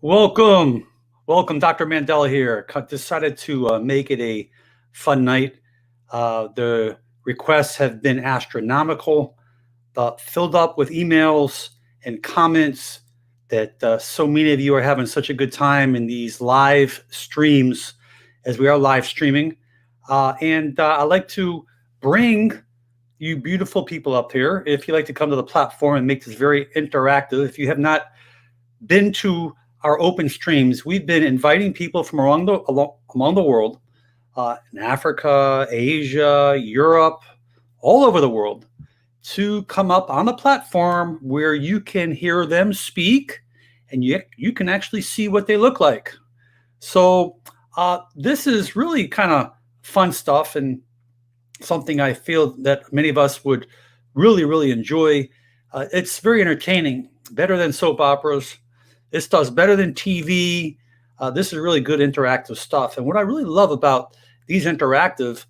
Welcome. Welcome, Dr. Mandell here. Decided to make it a fun night. The requests have been astronomical, filled up with emails and comments that so many of you are having such a good time in these live streams as we are live streaming. And I'd like to bring you beautiful people up here. If you'd like to come to the platform and make this very interactive, if you have not been to our open streams, we've been inviting people from around the world, in Africa, Asia, Europe, all over the world, to come up on the platform where you can hear them speak and you can actually see what they look like. So this is really kind of fun stuff and something I feel that many of us would really, really enjoy. It's very entertaining, better than soap operas. This does better than TV. This is really good interactive stuff. And what I really love about these interactive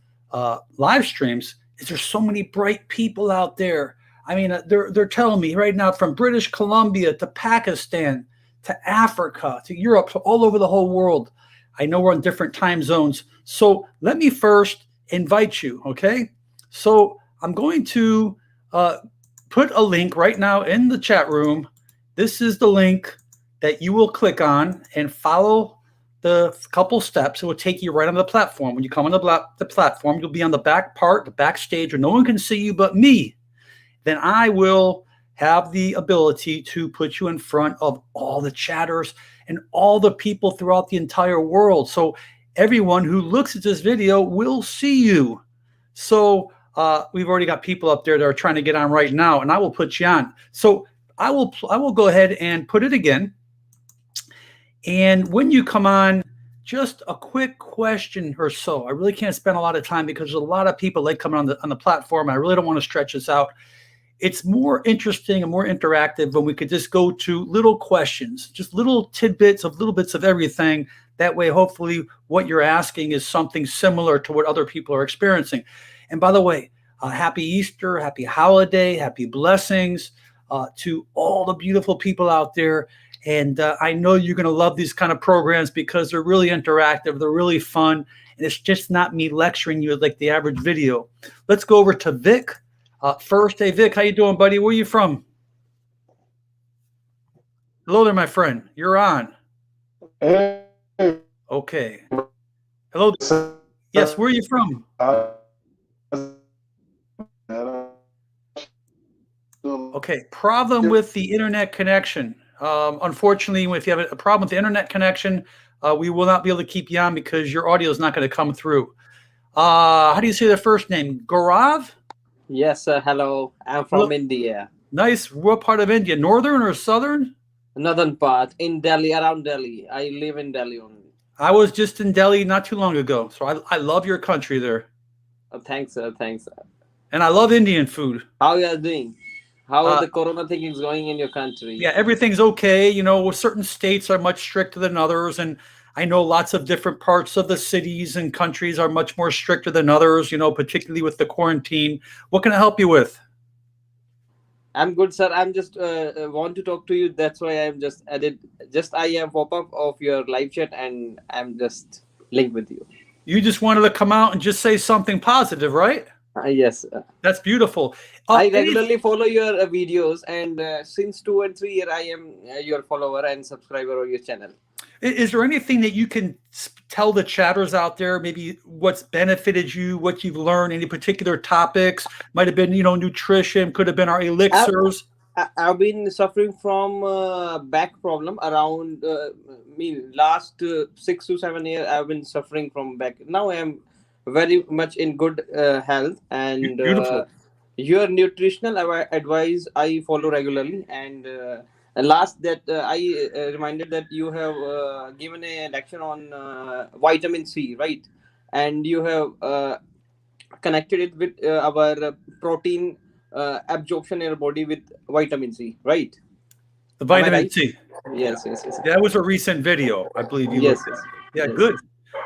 live streams is there's so many bright people out there. I mean, they're telling me right now from British Columbia to Pakistan to Africa to Europe to all over the whole world. I know we're on different time zones. So let me first invite you, okay? So I'm going to put a link right now in the chat room. This is the link that you will click on and follow the couple steps. It will take you right on the platform. When you come on the platform, you'll be on the back part, the backstage, where no one can see you but me. Then I will have the ability to put you in front of all the chatters and all the people throughout the entire world. So everyone who looks at this video will see you. So we've already got people up there that are trying to get on right now, and I will put you on. So I will go ahead and put it again. And when you come on, just a quick question or so. I really can't spend a lot of time because there's a lot of people like coming on the platform. I really don't want to stretch this out. It's more interesting and more interactive when we could just go to little questions, just little tidbits of little bits of everything. That way, hopefully, what you're asking is something similar to what other people are experiencing. And by the way, happy Easter, happy holiday, happy blessings to all the beautiful people out there. And I know you're going to love these kind of programs because they're really interactive. They're really fun. And it's just not me lecturing you like the average video. Let's go over to Vic first. Hey, Vic, how you doing, buddy? Where are you from? Hello there, my friend. You're on. Okay. Hello. Yes, where are you from? Okay, problem with the internet connection. Unfortunately, if you have a problem with the internet connection, we will not be able to keep you on because your audio is not going to come through. How do you say the first name? Gorav? Yes, sir. Hello. I'm from India. Nice. What part of India? Northern or southern? Northern part. In Delhi, around Delhi. I live in Delhi only. I was just in Delhi not too long ago. So I love your country there. Thanks, sir. Thanks, sir. And I love Indian food. How you are doing? How the corona thing is going in your country? Yeah, everything's okay. You know, certain states are much stricter than others. And I know lots of different parts of the cities and countries are much more stricter than others, you know, particularly with the quarantine. What can I help you with? I'm good, sir. I'm just want to talk to you. That's why I'm just added. I have pop-up of your live chat and I'm just linked with you. You just wanted to come out and just say something positive, right? Yes. That's beautiful. I regularly follow your videos, and since 2 and 3 years, I am your follower and subscriber of your channel. Is there anything that you can tell the chatters out there, maybe what's benefited you, what you've learned, any particular topics? Might have been, you know, nutrition, could have been our elixirs. I've been suffering from back problem around last 6 to 7 years. I've been suffering from back. Now I am very much in good health, and your nutritional advice I follow regularly. And last that I reminded that you have given a lecture on vitamin C, right? And you have connected it with our protein absorption in your body with vitamin C, right? The vitamin C. Yes. That was a recent video, I believe you. Yes. Yeah, good.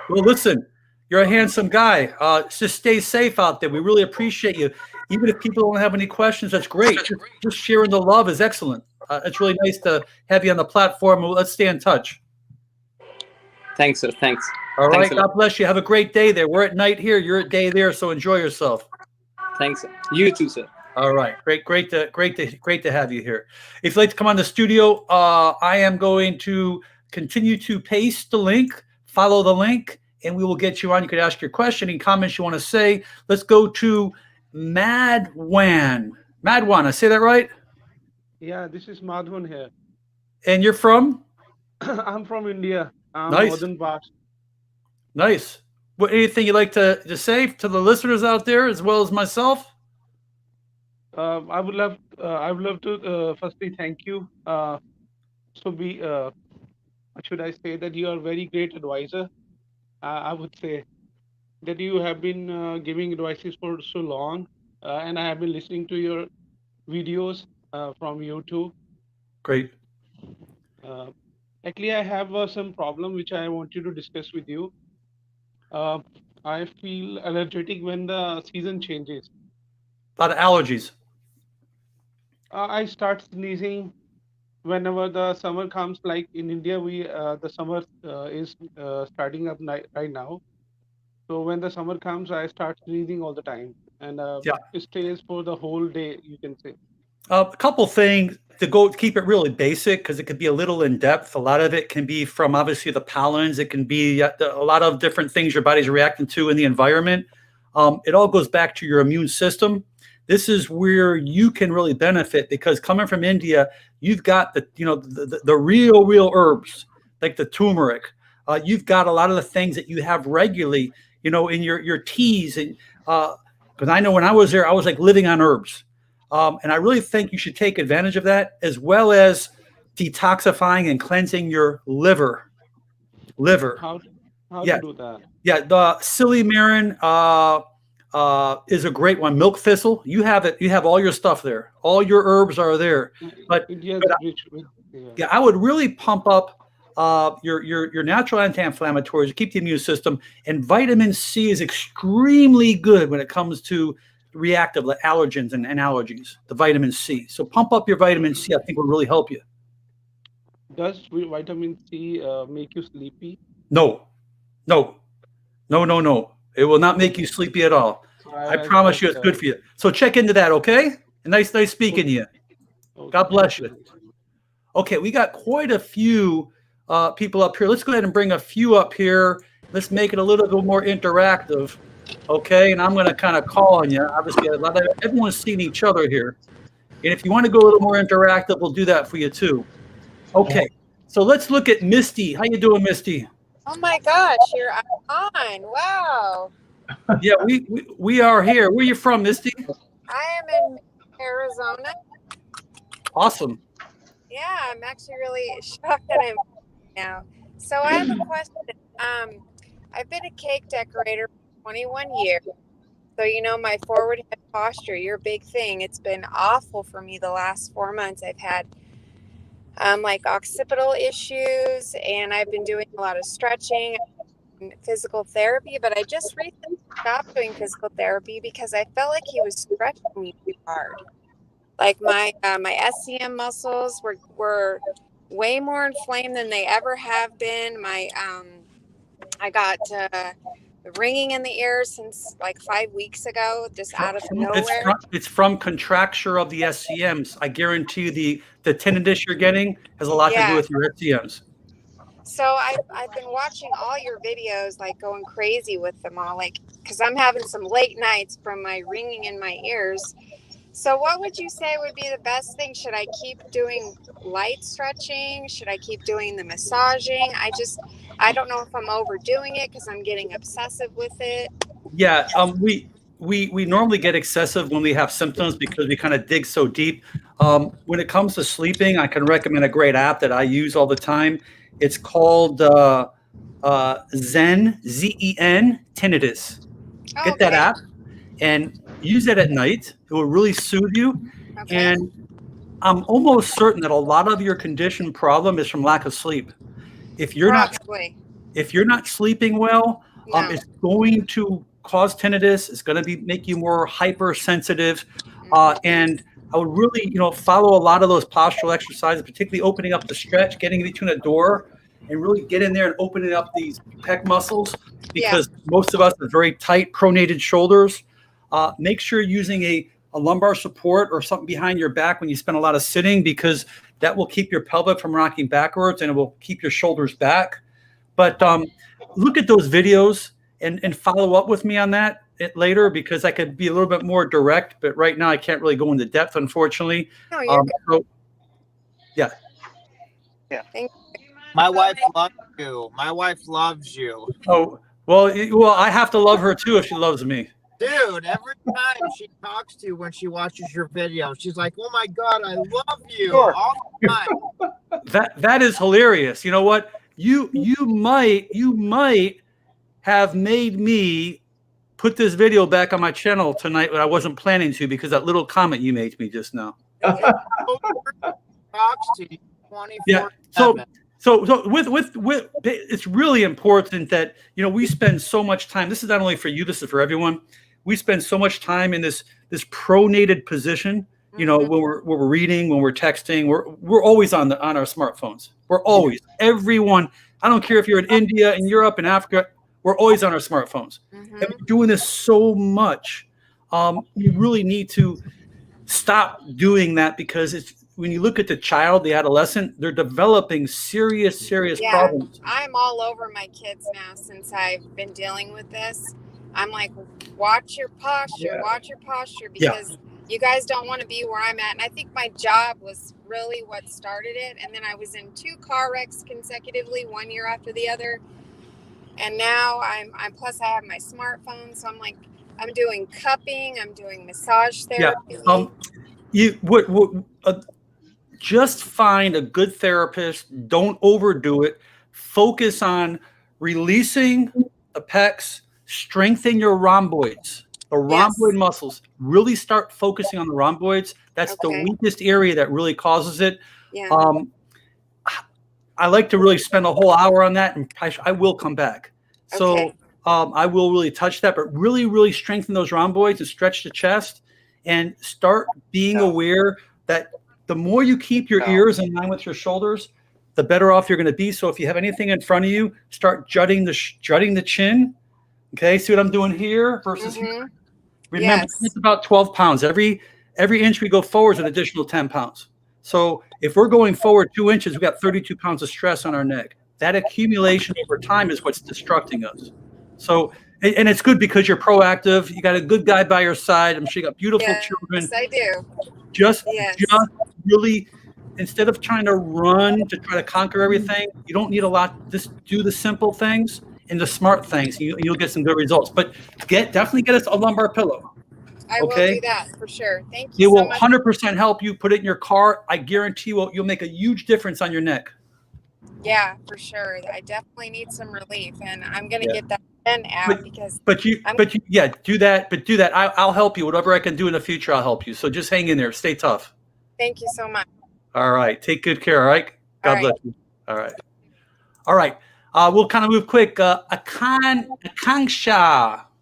Well, listen, you're a handsome guy. Just stay safe out there. We really appreciate you. Even if people don't have any questions, that's great. Just sharing the love is excellent. It's really nice to have you on the platform. Let's stay in touch. Thanks, sir. Thanks. All right. Thanks a lot. God bless you. Have a great day there. We're at night here. You're at day there. So enjoy yourself. Thanks, sir. You too, sir. All right. Great to have you here. If you'd like to come on the studio, I am going to continue to paste the link, follow the link, and we will get you on. You could ask your question, any comments you want to say. Let's go to Madwan. Madwan, I say that right? Yeah, this is Madhun here. And you're from? I'm from India. I'm Nice. northern part. Nice. What, anything you'd like to say to the listeners out there as well as myself? I would love to firstly thank you. Should I say that you are a very great advisor? I would say that you have been giving advices for so long, and I have been listening to your videos from YouTube. Great. Actually, I have some problem which I want you to discuss with you. I feel allergic when the season changes. A lot of allergies. I start sneezing whenever the summer comes. Like in India, the summer is starting up right now. So when the summer comes, I start sneezing all the time, and Yeah. it stays for the whole day, you can say. A couple things to keep it really basic, because it could be a little in depth. A lot of it can be from obviously the pollens. It can be a lot of different things your body's reacting to in the environment. It all goes back to your immune system. This is where you can really benefit, because coming from India, you've got the real herbs like the turmeric. You've got a lot of the things that you have regularly, in your teas, and because I know when I was there, I was like living on herbs. And I really think you should take advantage of that, as well as detoxifying and cleansing your liver. How Yeah. to do that? Yeah, the silymarin is a great one. Milk thistle, you have it. You have all your stuff there. All your herbs are there. But India but is rich with. yeah, I would really pump up your natural anti-inflammatories to keep the immune system. And vitamin C is extremely good when it comes to reactive allergens and allergies. The vitamin C. So pump up your vitamin C. I think will really help you. Does vitamin C make you sleepy? No. It will not make you sleepy at all. I promise you, it's good for you. So check into that, okay? And nice speaking to you. Okay, God bless thank you. Okay, we got quite a few people up here. Let's go ahead and bring a few up here. Let's make it a little bit more interactive, okay? And I'm going to kind of call on you. Obviously, everyone's seen each other here. And if you want to go a little more interactive, we'll do that for you too. Okay, so let's look at Misty. How you doing, Misty? Oh my gosh, you're on. Wow. Yeah, we are here. Where are you from, Misty? I am in Arizona. Awesome. Yeah, I'm actually really shocked that I'm now. So I have a question. I've been a cake decorator for 21 years. So my forward head posture, your big thing. It's been awful for me the last 4 months. I've had like occipital issues, and I've been doing a lot of stretching and physical therapy, but I just recently stopped doing physical therapy because I felt like he was stretching me too hard. Like my SCM muscles were way more inflamed than they ever have been. I got ringing in the ears since like 5 weeks ago, just out of nowhere. It's from contracture of the SCMs. I guarantee you the tinnitus you're getting has a lot to do with your SCMs. So I've been watching all your videos, like going crazy with them all, like, because I'm having some late nights from my ringing in my ears. So what would you say would be the best thing? Should I keep doing light stretching? Should I keep doing the massaging? I don't know if I'm overdoing it because I'm getting obsessive with it. Yeah, we normally get excessive when we have symptoms because we kind of dig so deep. When it comes to sleeping, I can recommend a great app that I use all the time. It's called Zen, Z-E-N, Tinnitus. Get that app and use it at night. It will really soothe you. Okay. And I'm almost certain that a lot of your condition problem is from lack of sleep. If you're not sleeping well, it's going to cause tinnitus. It's going to make you more hypersensitive. And I would really, follow a lot of those postural exercises, particularly opening up the stretch, getting between a door, and really get in there and opening up these pec muscles, because most of us have very tight pronated shoulders. Make sure you're using a lumbar support or something behind your back when you spend a lot of sitting, because that will keep your pelvic from rocking backwards and it will keep your shoulders back. But look at those videos and follow up with me on that later, because I could be a little bit more direct, but right now I can't really go into depth, unfortunately. No, you're good. So, yeah. Thank My wife loves you. My wife loves you. Oh, well, I have to love her too if she loves me. Dude, every time she talks to you when she watches your video, she's like, "Oh my God, I love you." Sure. All the time. That is hilarious. You know what? You might have made me put this video back on my channel tonight, but I wasn't planning to, because that little comment you made to me just now. Talks to you 24/7. Yeah. So with it's really important that, we spend so much time. This is not only for you, this is for everyone. We spend so much time in this pronated position, when we're reading, when we're texting, we're always on our smartphones. We're always, everyone, I don't care if you're in India, in Europe, in Africa, we're always on our smartphones. And we're doing this so much. You really need to stop doing that, because when you look at the child, the adolescent, they're developing serious problems. I'm all over my kids now since I've been dealing with this. I'm like, watch your posture, because you guys don't want to be where I'm at. And I think my job was really what started it. And then I was in 2 car wrecks consecutively, 1 year after the other. And now I'm plus I have my smartphone. So I'm like, I'm doing cupping, I'm doing massage therapy. Just find a good therapist. Don't overdo it. Focus on releasing the pecs, strengthen your rhomboids, the rhomboid muscles. Really start focusing on the rhomboids. That's the weakest area that really causes it. Yeah. I like to really spend a whole hour on that, and I will come back. So I will really touch that, but really strengthen those rhomboids and stretch the chest, and start being aware that the more you keep your ears in line with your shoulders, the better off you're going to be. So if you have anything in front of you, start jutting the chin. Okay, see what I'm doing here versus here? Remember, it's about 12 pounds. Every inch we go forward is an additional 10 pounds. So if we're going forward 2 inches, we've got 32 pounds of stress on our neck. That accumulation over time is what's destructing us. So, and it's good because you're proactive. You got a good guy by your side. I'm sure you got beautiful children. Yes, I do. Just really, instead of trying to run to try to conquer everything, you don't need a lot. Just do the simple things and the smart things. You'll get some good results. But definitely get us a lumbar pillow. I will do that for sure. Thank you. It will 100% help you. Put it in your car. I guarantee you'll make a huge difference on your neck. Yeah, for sure. I definitely need some relief, and I'm gonna get that pen out because. Do that. I'll help you. Whatever I can do in the future, I'll help you. So just hang in there. Stay tough. Thank you so much. All right. Take good care. All right. God bless you. All right. We'll kind of move quick. Akanksha,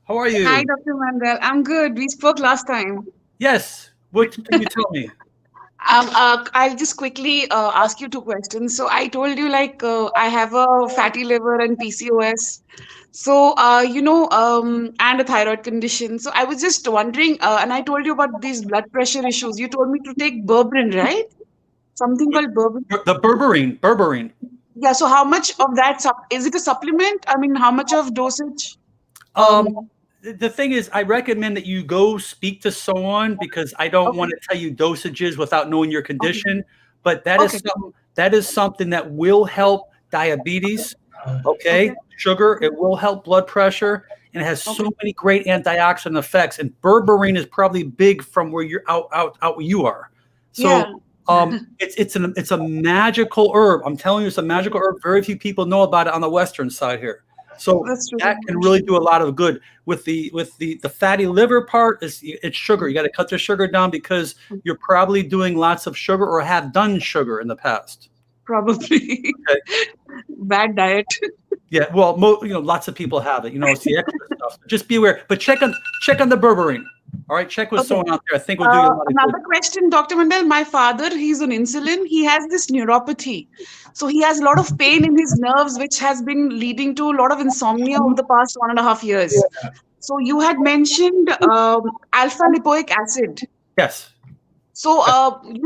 how are you? Hi, Dr. Mandell. I'm good. We spoke last time. Yes. What can you tell me? I'll just quickly ask you 2 questions. So I told you I have a fatty liver and PCOS. So, and a thyroid condition. So I was just wondering, and I told you about these blood pressure issues. You told me to take berberine, right? Something called berberine. The berberine. Yeah. So how much of that, is it a supplement? I mean, how much of dosage? The thing is, I recommend that you go speak to someone, because I don't want to tell you dosages without knowing your condition. But that is something that will help diabetes. Sugar. It will help blood pressure, and it has so many great antioxidant effects. And berberine is probably big from where you're out where you are. So it's a magical herb. I'm telling you, it's a magical herb. Very few people know about it on the Western side here. So that can really do a lot of good. With the fatty liver part, it's sugar. You got to cut the sugar down, because you're probably doing lots of sugar or have done sugar in the past. Probably. Bad diet. Yeah, well, lots of people have it. It's the extra stuff. Just be aware. But check on the berberine. All right, check with Okay. someone out there. I think we'll do you a lot of good. Another question, Dr. Mandell. My father, he's on insulin. He has this neuropathy. So he has a lot of pain in his nerves, which has been leading to a lot of insomnia over the past 1.5 years. So you had mentioned alpha lipoic acid. Yes. So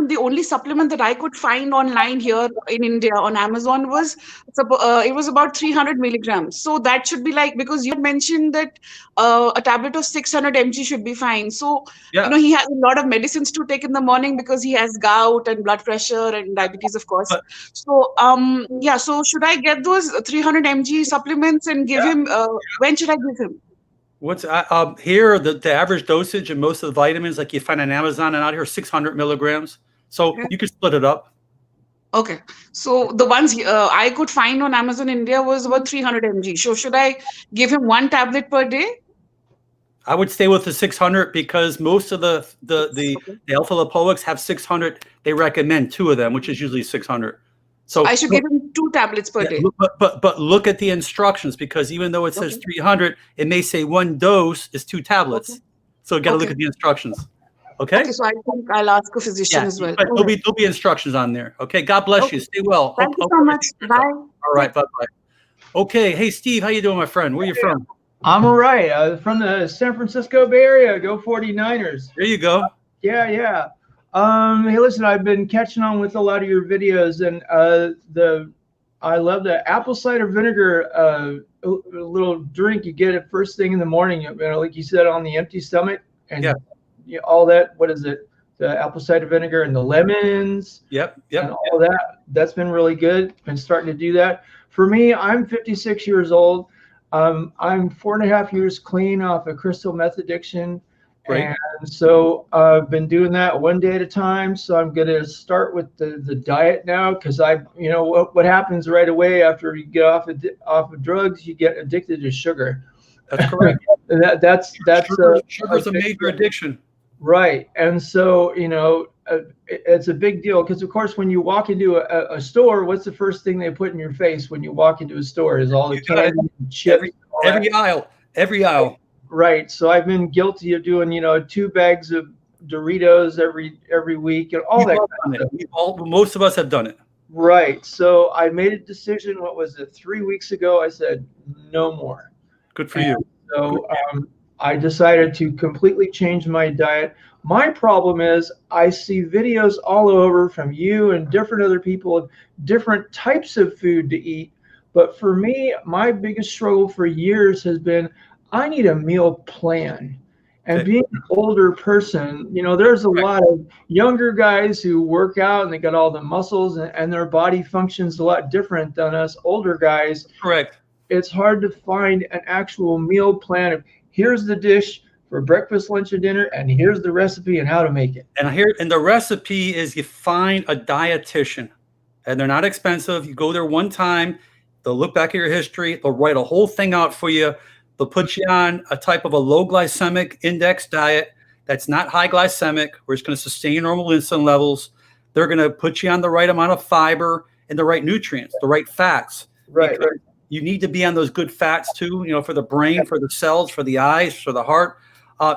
the only supplement that I could find online here in India on Amazon was it was about 300 milligrams. So that should be like, because you had mentioned that a tablet of 600 mg should be fine. So Yeah. he has a lot of medicines to take in the morning because he has gout and blood pressure and diabetes, of course. So so should I get those 300 mg supplements and give him? When should I give him? What's here? The average dosage and most of the vitamins, like you find on Amazon and out here, 600 milligrams. So you can split it up. Okay, so the ones I could find on Amazon India was about 300 mg. So should I give him one tablet per day? I would stay with the 600 because most of the alpha lipoics have 600. They recommend 2 of them, which is usually 600. So I should give him 2 tablets per day. But look at the instructions, because even though it says 300, it may say 1 dose is 2 tablets. So you got to look at the instructions. Okay. So I think I'll ask a physician as well. But there'll be instructions on there. Okay. God bless you. Stay well. Thank you so much. Bye. All right. Bye bye. Okay. Hey Steve, how you doing, my friend? Where you from? I'm all right. From the San Francisco Bay Area. Go 49ers. There you go. Yeah. Hey, listen, I've been catching on with a lot of your videos, and I love the apple cider vinegar, a little drink you get it first thing in the morning, like you said, on the empty stomach, and all that. What is it? The apple cider vinegar and the lemons. Yep. And all that. That's been really good. Been starting to do that. For me, I'm 56 years old. I'm 4.5 years clean off of crystal meth addiction. Right. And so I've been doing that one day at a time. So I'm going to start with the diet now, because what happens right away after you get off of drugs, you get addicted to sugar. That's correct. That's sugar's a major addiction. Right. And so, it's a big deal, because of course, when you walk into a store, what's the first thing they put in your face when you walk into a store is all the candy and chips. Every aisle. Right. So I've been guilty of doing, 2 bags of Doritos every week and all that kind of stuff. Most of us have done it. Right. So I made a decision, 3 weeks ago? I said, no more. Good for you. So I decided to completely change my diet. My problem is I see videos all over from you and different other people of different types of food to eat. But for me, my biggest struggle for years has been, I need a meal plan. And being an older person, there's a lot of younger guys who work out and they got all the muscles and their body functions a lot different than us older guys. Correct. It's hard to find an actual meal plan of, here's the dish for breakfast, lunch, and dinner, and here's the recipe and how to make it. And the recipe is, you find a dietitian, and they're not expensive. You go there one time, they'll look back at your history, they'll write a whole thing out for you. They'll put you on a type of a low glycemic index diet that's not high glycemic, where it's going to sustain your normal insulin levels. They're going to put you on the right amount of fiber and the right nutrients, the right fats. Right. You need to be on those good fats too, for the brain, for the cells, for the eyes, for the heart,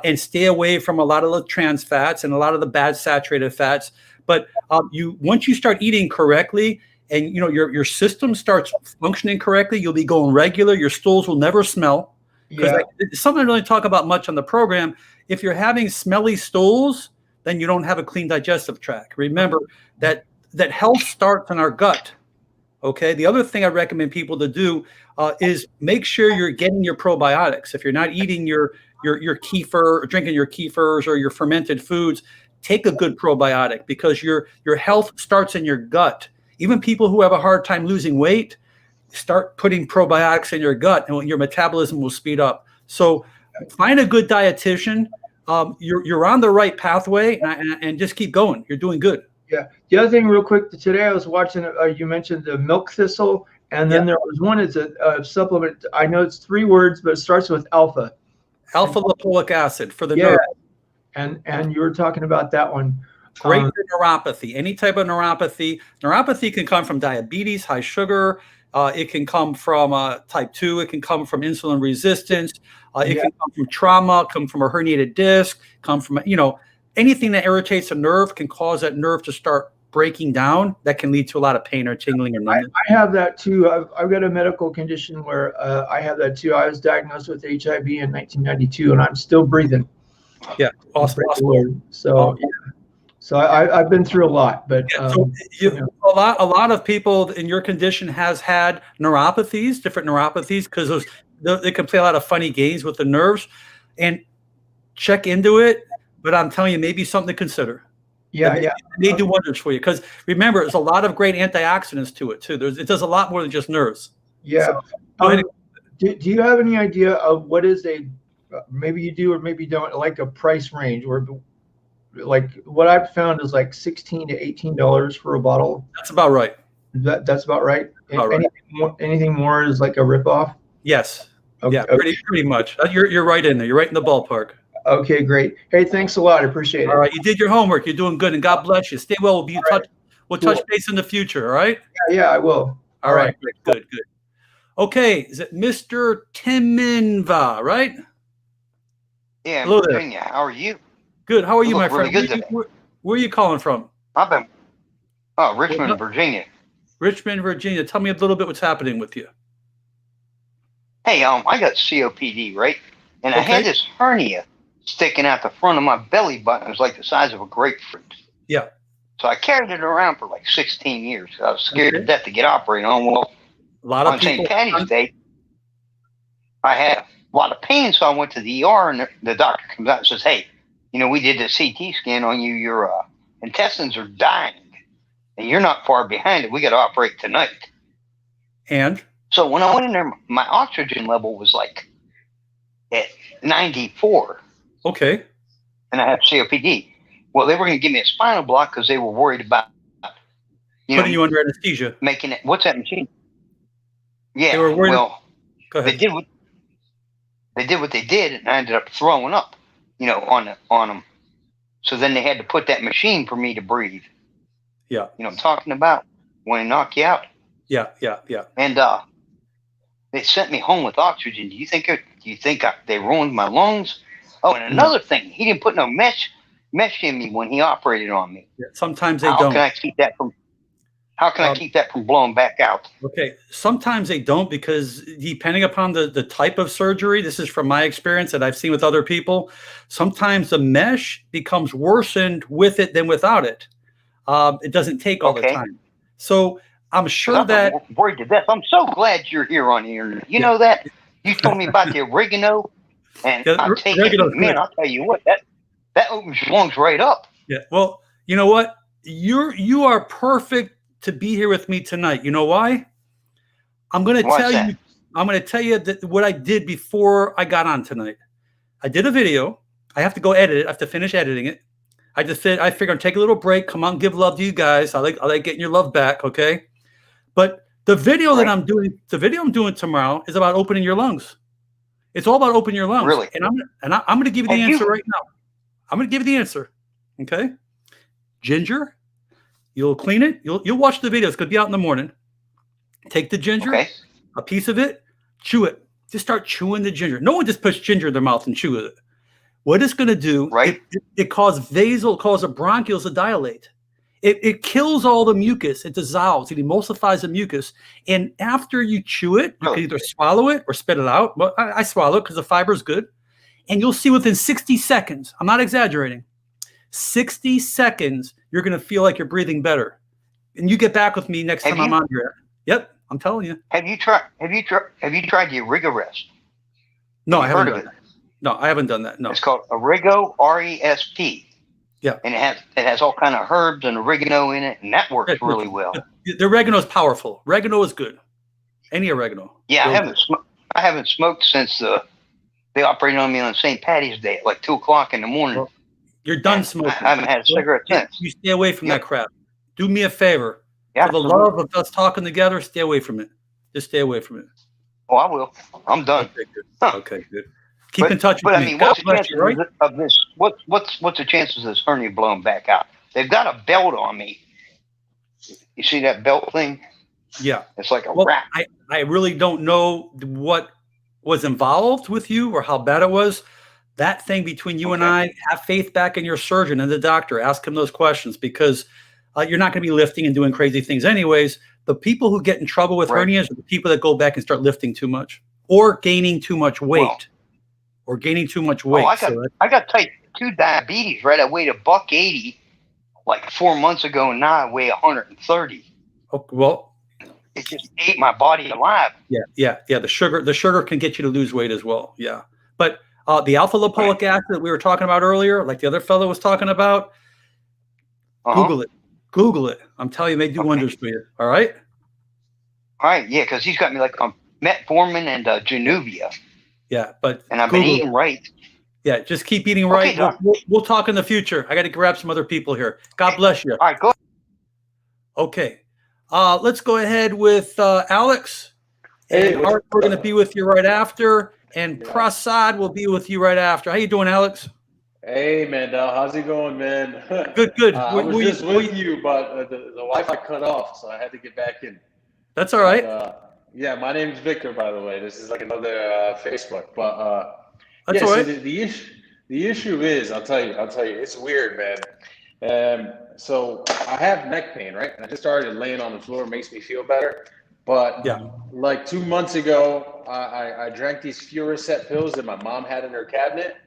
and stay away from a lot of the trans fats and a lot of the bad saturated fats. But once you start eating correctly, and your system starts functioning correctly, you'll be going regular. Your stools will never smell. Because it's something I don't really talk about much on the program. If you're having smelly stools, then you don't have a clean digestive tract. Remember that health starts in our gut. Okay. The other thing I recommend people to do is make sure you're getting your probiotics. If you're not eating your kefir, or drinking your kefirs or your fermented foods, take a good probiotic, because your health starts in your gut. Even people who have a hard time losing weight, start putting probiotics in your gut, and your metabolism will speed up. So find a good dietitian. You're on the right pathway, and just keep going. You're doing good. Yeah. The other thing real quick, today I was watching, you mentioned the milk thistle, and then there was one, it's a supplement. I know it's 3 words, but it starts with alpha. Alpha lipoic acid for the nerve. And you were talking about that one. Great for neuropathy, any type of neuropathy. Neuropathy can come from diabetes, high sugar, It can come from type 2. It can come from insulin resistance. It can come from trauma, come from a herniated disc, come from, anything that irritates a nerve can cause that nerve to start breaking down. That can lead to a lot of pain or tingling or numbness. I have that too. I've got a medical condition where I have that too. I was diagnosed with HIV in 1992, and I'm still breathing. Yeah, awesome. So, so I've been through a lot, but a lot of people in your condition has had neuropathies, different neuropathies, because they can play a lot of funny games with the nerves, and check into it. But I'm telling you, maybe something to consider. They do wonders for you, because remember, there's a lot of great antioxidants to it too. It does a lot more than just nerves. Yeah. So, do you have any idea of what is maybe you do or maybe you don't, like a price range, or like what I've found is like $16 to $18 for a bottle? That's about right. That's about right. Anything more is like a ripoff? Yes. Okay. Yeah, pretty much. You're right in there. You're right in the ballpark. Okay, great. Hey, thanks a lot. I appreciate it. All right, you did your homework. You're doing good, and God bless you. Stay well. We'll be in touch. We'll touch base in the future. All right. Yeah, I will. All right. Good. Okay, is it Mr. Timinva, right? Yeah, Hello Virginia. How are you? Good. How are you, my Really friend? Where are you calling from? Richmond, Virginia. Richmond, Virginia. Tell me a little bit what's happening with you. Hey, I got COPD, right? And I had this hernia sticking out the front of my belly button. It was like the size of a grapefruit. Yeah. So I carried it around for like 16 years. I was scared to death to get operated on. Well, a lot of on St. Patty's Day, I had a lot of pain, so I went to the ER, and the doctor comes out and says, "Hey, we did the CT scan on you. Your intestines are dying, and you're not far behind it. We got to operate tonight." And so when I went in there, my oxygen level was like at 94. Okay. And I had COPD. Well, they were going to give me a spinal block because they were worried about putting you under anesthesia. Making it. What's that machine? Yeah. They were worried. Well, go ahead. They did what they did, and I ended up throwing up, on them. So then they had to put that machine for me to breathe. Yeah. You know what I'm talking about? When they knock you out. Yeah. And they sent me home with oxygen. Do you think they ruined my lungs? Oh, and another thing, he didn't put no mesh in me when he operated on me. Yeah, sometimes they don't. How can I keep that from blowing back out? Okay, sometimes they don't, because depending upon the type of surgery, this is from my experience that I've seen with other people, sometimes the mesh becomes worsened with it than without it. It doesn't take all the time. So I'm sure that worried to death. I'm so glad you're here on the internet. You know that? You told me about the oregano, and I'm taking it. Man, I'll tell you what, that opens your lungs right up. Yeah. Well, you know what? You are perfect to be here with me tonight. You know why? I'm going to tell you that what I did before I got on tonight. I did a video. I have to go edit it. I have to finish editing it. I figured I'd take a little break, come on, give love to you guys. I like getting your love back, okay? But the video that I'm doing tomorrow is about opening your lungs. It's all about opening your lungs. Really? And I'm going to give you the answer right now. I'm going to give you the answer. Okay? Ginger. You'll clean it. You'll watch the video. It's going to be out in the morning. Take the ginger, a piece of it, chew it. Just start chewing the ginger. No one just puts ginger in their mouth and chew it. What it's going to do, it causes the bronchioles to dilate. It kills all the mucus. It dissolves. It emulsifies the mucus. And after you chew it, you can either swallow it or spit it out. Well, I swallow it because the fiber is good. And you'll see within 60 seconds, I'm not exaggerating, 60 seconds, you're going to feel like you're breathing better. And you get back with me next time I'm on here. Yep, I'm telling you. Have you tried the Origo Rest? No, I haven't done that. No, I haven't done that. No. It's called Origo, RESP. Yeah. And it has all kind of herbs and oregano in it, and that works really well. The oregano is powerful. Oregano is good. Any oregano. Yeah, I haven't smoked since they operated on me on St. Patty's Day at like 2:00 in the morning. Well, you're done smoking. I haven't had a cigarette since. You stay away from that crap. Do me a favor. Yeah. For the love of us talking together, stay away from it. Just stay away from it. Oh, I will. I'm done. Okay, good. Okay, good. Keep in touch with me. I mean, what's the chances of this? What's the chances of this hernia blowing back out? They've got a belt on me. You see that belt thing? Yeah. It's like a Well, wrap. I really don't know what was involved with you or how bad it was. That thing between you and I, have faith back in your surgeon and the doctor. Ask him those questions because you're not going to be lifting and doing crazy things anyways. The people who get in trouble with hernias are the people that go back and start lifting too much or gaining too much weight. I got type 2 diabetes, right? I weighed $180 like 4 months ago, and now I weigh 130. Oh, well, it just ate my body alive. Yeah. The sugar can get you to lose weight as well. Yeah, but the alpha lipoic acid that we were talking about earlier, like the other fellow was talking about, Google it. I'm telling you, they do wonders for you. All right. Yeah, because he's got me like on metformin and Januvia. Yeah, and I've been eating right. Yeah, just keep eating right. We'll talk in the future. I got to grab some other people here. God bless you. All right, go. Okay, let's go ahead with Alex. And Art, we're going to be with you right after, and Prasad will be with you right after. How you doing, Alex? Hey, Mandell, how's it going, man? Good. I was just with you, but the Wi-Fi cut off, so I had to get back in. That's all right. Yeah, my name's Victor, by the way. This is like another Facebook, but that's all right. So the issue is, I'll tell you, it's weird, man. So I have neck pain, right? I just started laying on the floor. It makes me feel better. But like 2 months ago, I drank these Furacet pills that my mom had in her cabinet.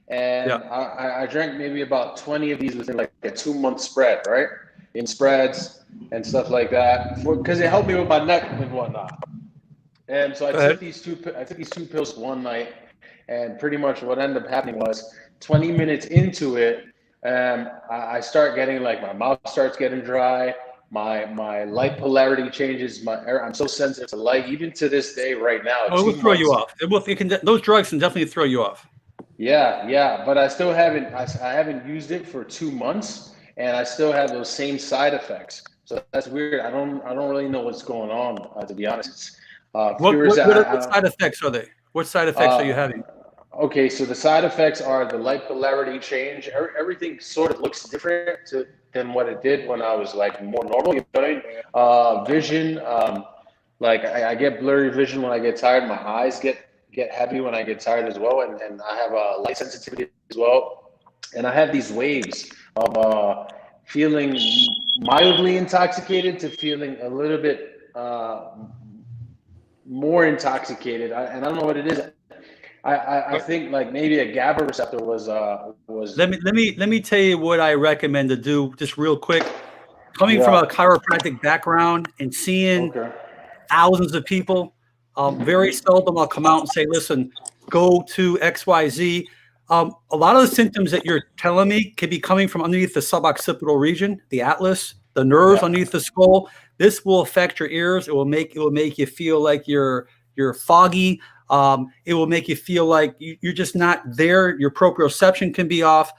And I drank maybe about 20 of these within like a 2-month spread, right? In spreads and stuff like that, because it helped me with my neck and whatnot. And so I took these two pills one night, and pretty much what ended up happening was 20 minutes into it, I start getting like my mouth starts getting dry. My light polarity changes. I'm so sensitive to light, even to this day right now. Oh, it will throw you off. Those drugs can definitely throw you off. Yeah, but I still haven't. I haven't used it for 2 months, and I still have those same side effects. So that's weird. I don't really know what's going on, to be honest. What side effects are they? What side effects are you having? Okay, so the side effects are the light polarity change. Everything sort of looks different than what it did when I was like more normal. You know what I mean? Vision, like I get blurry vision when I get tired. My eyes get heavy when I get tired as well, and I have a light sensitivity as well. And I have these waves of feeling mildly intoxicated to feeling a little bit more intoxicated. And I don't know what it is. I think like maybe a GABA receptor was. Let me tell you what I recommend to do just real quick. Coming from a chiropractic background and seeing thousands of people, very seldom I'll come out and say, listen, go to XYZ. A lot of the symptoms that you're telling me could be coming from underneath the suboccipital region, the atlas, the nerves underneath the skull. This will affect your ears. It will make you feel like you're foggy. It will make you feel like you're just not there. Your proprioception can be off.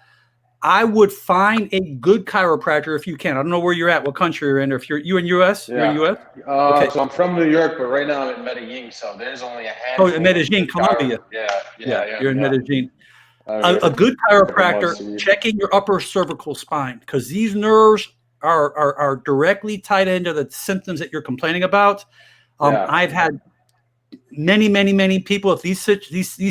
I would find a good chiropractor if you can. I don't know where you're at, what country you're in, or if you're in U.S. You're in U.S. Okay. So I'm from New York, but right now I'm in Medellin. So there's only a handful. Oh, in Medellin, Colombia. Yeah. You're in Medellin. A good chiropractor checking your upper cervical spine, because these nerves are directly tied into the symptoms that you're complaining about. I've had many people with these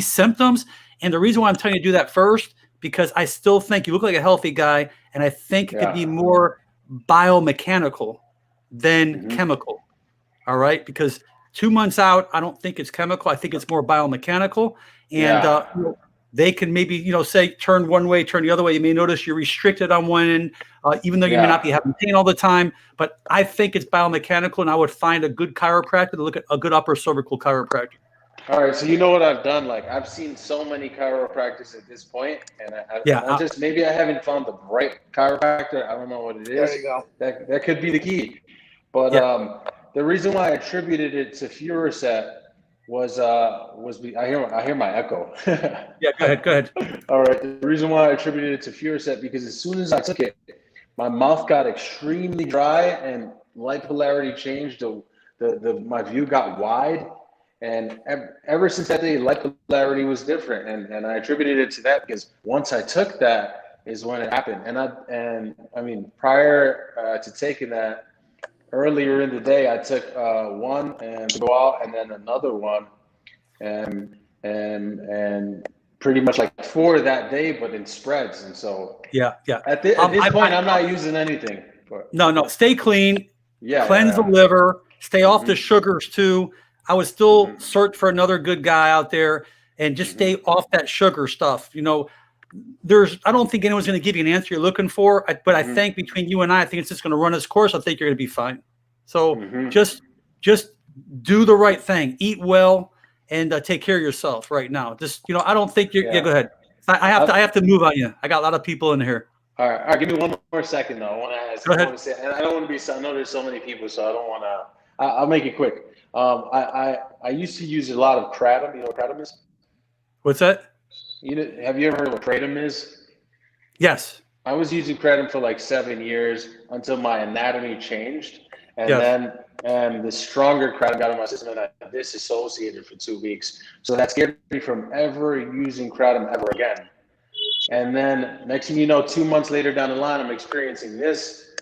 symptoms, and the reason why I'm telling you to do that first, because I still think you look like a healthy guy, and I think it could be more biomechanical than chemical. All right, because 2 months out, I don't think it's chemical. I think it's more biomechanical, and they can maybe say turn one way, turn the other way. You may notice you're restricted on one end, even though you may not be having pain all the time. But I think it's biomechanical, and I would find a good chiropractor to look at a good upper cervical chiropractor. All right, so you know what I've done? Like I've seen so many chiropractors at this point, and I just maybe I haven't found the right chiropractor. I don't know what it is. There you go. That could be the key. But the reason why I attributed it to Furacet was I hear my echo. Yeah, go ahead. All right, the reason why I attributed it to Furacet, because as soon as I took it, my mouth got extremely dry and light polarity changed. My view got wide. And ever since that day, light polarity was different, and I attributed it to that because once I took that is when it happened. And I mean, prior to taking that, earlier in the day, I took one and to go out, and then another one, and pretty much like four that day, but in spreads. And so Yeah. at this point, I'm not using anything. No. Stay clean. Yeah. Cleanse the liver. Stay off the Mhm. sugars too. I would still search for another good guy out there, and just stay off that sugar stuff. You know, I don't think anyone's going to give you an answer you're looking for, but I think between you and I think it's just going to run its course. I think you're going to be fine. So just do the right thing, eat well, and take care of yourself right now. Just, I don't think you're. Yeah, go ahead. I have to move on you. I got a lot of people in here. All right. Give me one more second though. I want to ask. Go ahead. I want to say, and I don't want to be. I know there's so many people, so I don't want to. I'll make it quick. I used to use a lot of kratom. You know what kratom is? What's that? Have you ever heard of what kratom is? Yes. I was using kratom for like 7 years until my anatomy changed, and then the stronger kratom got in my system, and I disassociated for 2 weeks. So that scared me from ever using kratom ever again. And then next thing you know, 2 months later down the line, I'm experiencing this.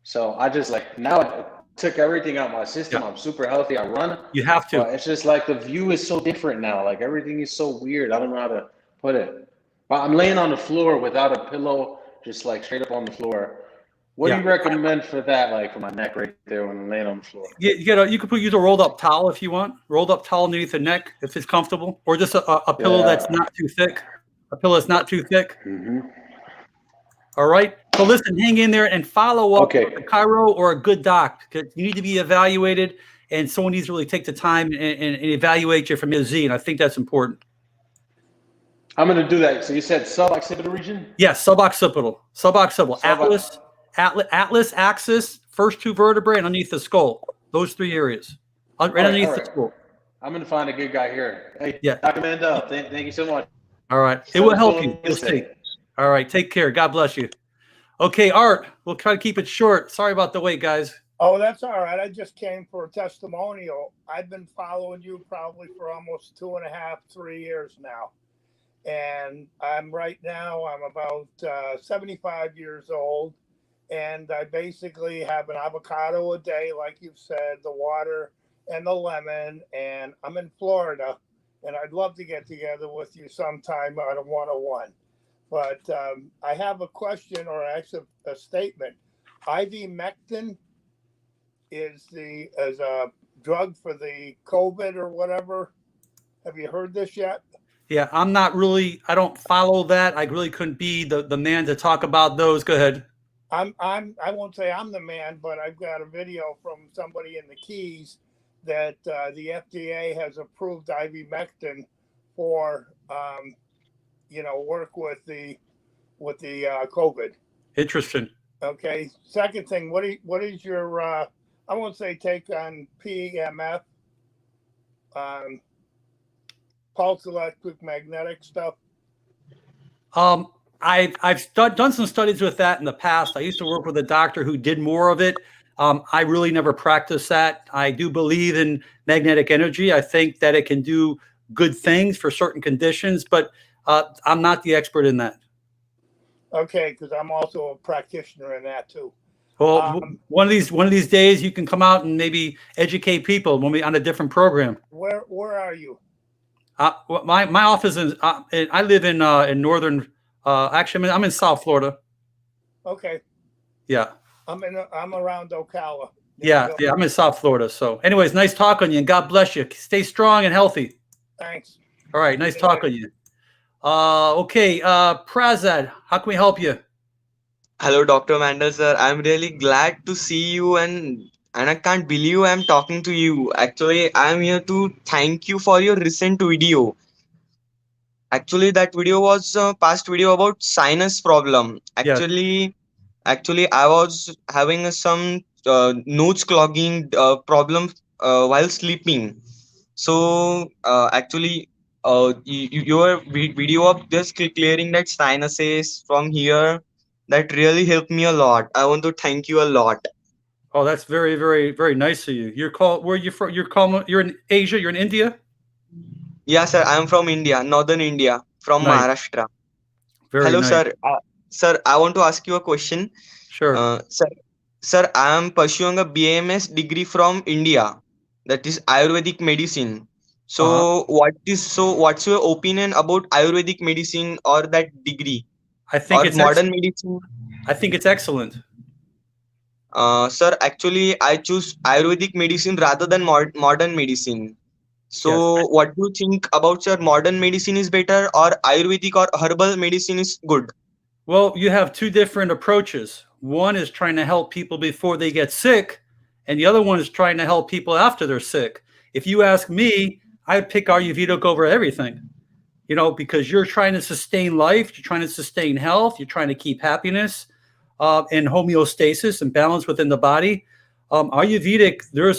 So I just now I took everything out of my system. I'm super healthy. I run. You have to. But it's just like the view is so different now. Like everything is so weird. I don't know how to put it. But I'm laying on the floor without a pillow, just like straight up on the floor. What do you recommend for that? Like for my neck right there when I'm laying on the floor. You could use a rolled up towel if you want. Rolled up towel underneath the neck if it's comfortable, or just a pillow that's not too thick. A pillow that's not too thick. All right. So listen, hang in there and follow up with a chiro or a good doc, because you need to be evaluated, and someone needs to really take the time and evaluate you from A to Z. And I think that's important. I'm going to do that. So you said suboccipital region? Yes, suboccipital. Atlas axis, first two vertebrae, and underneath the skull. Those three areas. Underneath the skull. I'm going to find a good guy here. Hey, Dr. Mandell, thank you so much. All right. It will help you. You'll see. All right. Take care. God bless you. Okay, Art, we'll try to keep it short. Sorry about the wait, guys. Oh, that's all right. I just came for a testimonial. I've been following you probably for almost 2.5, 3 years now. And I'm about 75 years old. And I basically have an avocado a day, like you've said, the water and the lemon. And I'm in Florida. And I'd love to get together with you sometime on a 101. But I have a question, or actually a statement. Ivermectin is a drug for the COVID or whatever. Have you heard this yet? Yeah, I don't follow that. I really couldn't be the man to talk about those. Go ahead. I won't say I'm the man, but I've got a video from somebody in the Keys that the FDA has approved ivermectin for work with the COVID. Interesting. Okay. Second thing, what is your I won't say take on PEMF, pulse electromagnetic stuff? I've done some studies with that in the past. I used to work with a doctor who did more of it. I really never practiced that. I do believe in magnetic energy. I think that it can do good things for certain conditions, but I'm not the expert in that. Okay, because I'm also a practitioner in that too. Well, one of these days you can come out and maybe educate people when we on a different program. Where are you? My office is I live in northern. Actually, I'm in South Florida. Okay. Yeah. I'm around Ocala. Yeah. I'm in South Florida. So, anyways, nice talking to you, and God bless you. Stay strong and healthy. Thanks. All right. Nice talking to you. Okay. Prasad, how can we help you? Hello, Dr. Mandell, sir. I'm really glad to see you, and I can't believe I'm talking to you. Actually, I'm here to thank you for your recent video. Actually, that video was a past video about sinus problem. Actually, I was having some nose clogging problem while sleeping. So your video of just clearing that sinuses from here, that really helped me a lot. I want to thank you a lot. Oh, that's very, very, very nice of you. Where are you from? You're in Asia. You're in India. Yeah, sir. I'm from India, northern India, from Maharashtra. Very Hello, nice. sir. Sir, I want to ask you a question. Sure. Sir, I am pursuing a BMS degree from India, that is Ayurvedic medicine. Uh-huh. What's your opinion about Ayurvedic medicine or that degree I think or it's modern medicine? I think it's excellent. Sir, actually, I choose Ayurvedic medicine rather than modern medicine. Yes. So, what do you think about, sir? Modern medicine is better, or Ayurvedic or herbal medicine is good? Well, you have two different approaches. One is trying to help people before they get sick, and the other one is trying to help people after they're sick. If you ask me, I'd pick Ayurvedic over everything, because you're trying to sustain life, you're trying to sustain health, you're trying to keep happiness and homeostasis and balance within the body. Ayurvedic, there are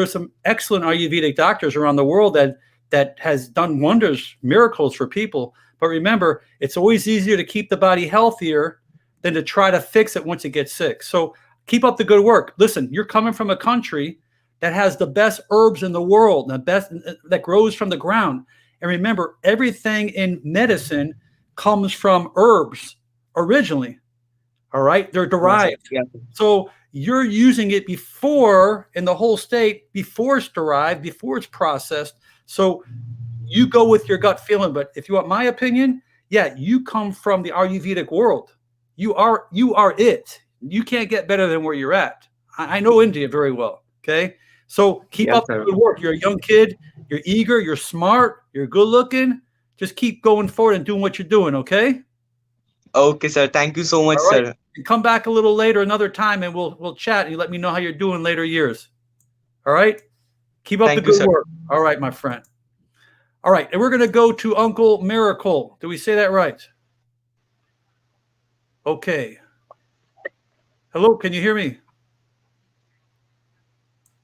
some excellent Ayurvedic doctors around the world that has done wonders, miracles for people. But remember, it's always easier to keep the body healthier than to try to fix it once it gets sick. So keep up the good work. Listen, you're coming from a country that has the best herbs in the world, the best that grows from the ground. And remember, everything in medicine comes from herbs originally. All right, they're Yes, sir. derived. Yes, sir. So you're using it before in the whole state, before it's derived, before it's processed. So you go with your gut feeling. But if you want my opinion, yeah, you come from the Ayurvedic world. You are it. You can't get better than where you're at. I know India very well. Okay. So keep Yes, up the sir. good work. You're a young kid, you're eager, you're smart, you're good looking. Just keep going forward and doing what you're doing, okay? Okay, sir. Thank you so much, All right. sir. And come back a little later, another time, and we'll chat and you let me know how you're doing later years. All right? Keep up the Thank you, good sir. work. All right, my friend. All right, and we're going to go to Uncle Miracle. Did we say that right? Okay. Hello, can you hear me?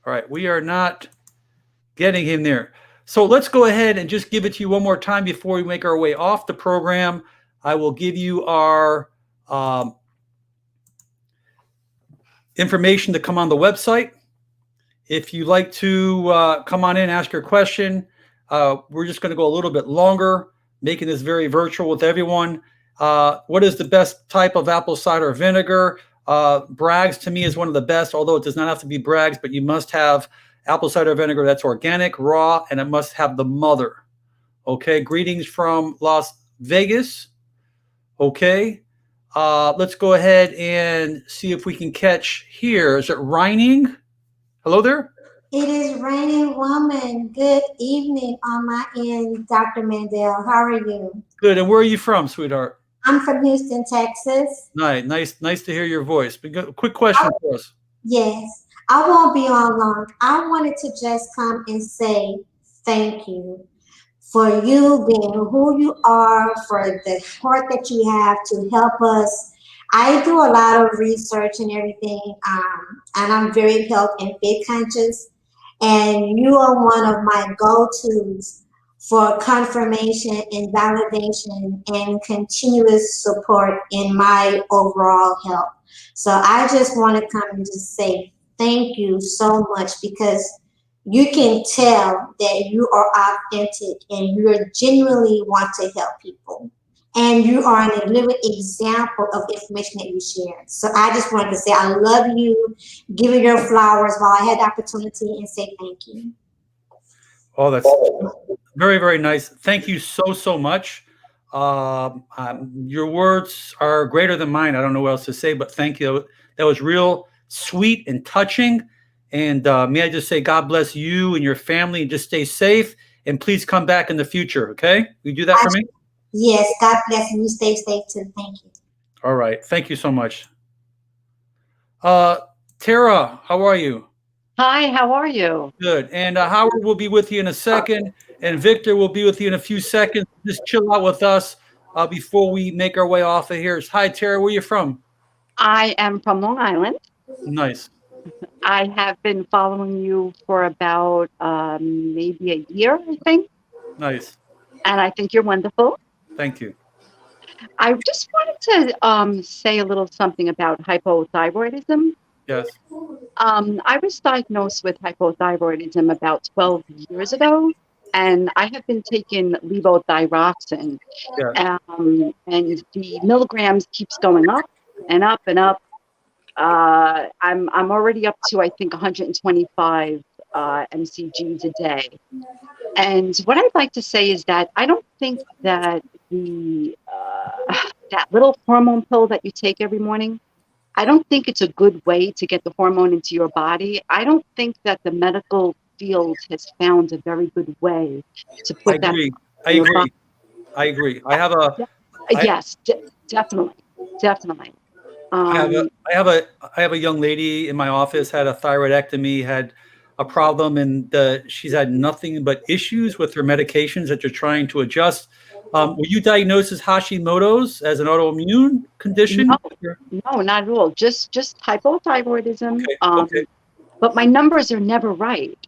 All right, we are not getting him there. So let's go ahead and just give it to you one more time before we make our way off the program. I will give you our information to come on the website. If you'd like to come on in, ask your question. We're just going to go a little bit longer, making this very virtual with everyone. What is the best type of apple cider vinegar? Bragg's to me is one of the best, although it does not have to be Bragg's, but you must have apple cider vinegar that's organic, raw, and it must have the mother. Okay, greetings from Las Vegas. Okay, let's go ahead and see if we can catch here. Is it raining? Hello there? It is raining woman. Good evening on my end, Dr. Mandell. How are you? Good. And where are you from, sweetheart? I'm from Houston, Texas. Nice to hear your voice. Quick question for us. Yes, I won't be on long. I wanted to just come and say thank you for you being who you are, for the heart that you have to help us. I do a lot of research and everything, and I'm very health and fit conscious. And you are one of my go-tos for confirmation and validation and continuous support in my overall health. So I just want to come and just say thank you so much, because you can tell that you are authentic and you genuinely want to help people. And you are a living example of information that you share. So I just wanted to say I love you, give you your flowers while I had the opportunity, and say thank you. Oh, that's very, very nice. Thank you so much. Your words are greater than mine. I don't know what else to say, but thank you. That was real sweet and touching. And may I just say, God bless you and your family, and just stay safe. And please come back in the future. Okay? Will you do that for me? Yes, God bless you. Stay safe too. Thank you. All right. Thank you so much. Tara, how are you? Hi, how are you? Good. And Howard will be with you in a second, and Victor will be with you in a few seconds. Just chill out with us before we make our way off of here. Hi, Tara. Where are you from? I am from Long Island. Nice. I have been following you for about maybe a year, I think. Nice. And I think you're wonderful. Thank you. I just wanted to say a little something about hypothyroidism. Yes. I was diagnosed with hypothyroidism about 12 years ago, and I have been taking levothyroxine. Yeah. And the milligrams keeps going up and up and up. I'm already up to, I think, 125 mcgs a day. And what I'd like to say is that I don't think that that little hormone pill that you take every morning, I don't think it's a good way to get the hormone into your body. I don't think that the medical field has found a very good way to I put that agree. I in your agree. body. I agree. I have a. Yes, definitely, definitely. I have a young lady in my office had a thyroidectomy, had a problem, and she's had nothing but issues with her medications that you're trying to adjust. Were you diagnosed as Hashimoto's as an autoimmune condition? No, not at all. Just hypothyroidism. Okay. But my numbers are never right.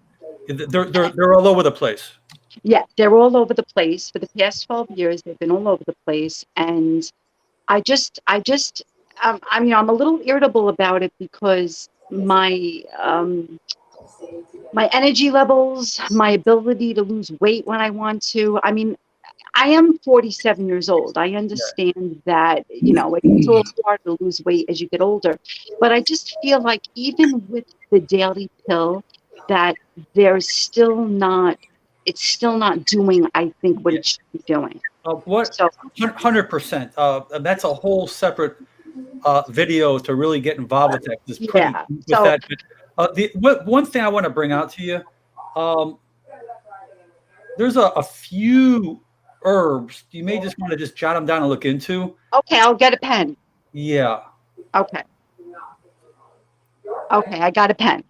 They're all over the place. Yeah, they're all over the place. For the past 12 years, they've been all over the place, and I just, I mean, I'm a little irritable about it because my energy levels, my ability to lose weight when I want to. I mean, I am 47 years old. I understand that, you know, it's a little hard to lose weight as you get older. But I just feel like even with the daily pill, that it's still not doing, I think, what it should be doing. What? 100%. That's a whole separate video to really get involved with that. It's pretty with that. One thing I want to bring out to you, there's a few herbs you may just want to just jot them down and look into. Okay, I'll get a pen. Yeah. Okay, I got a pen.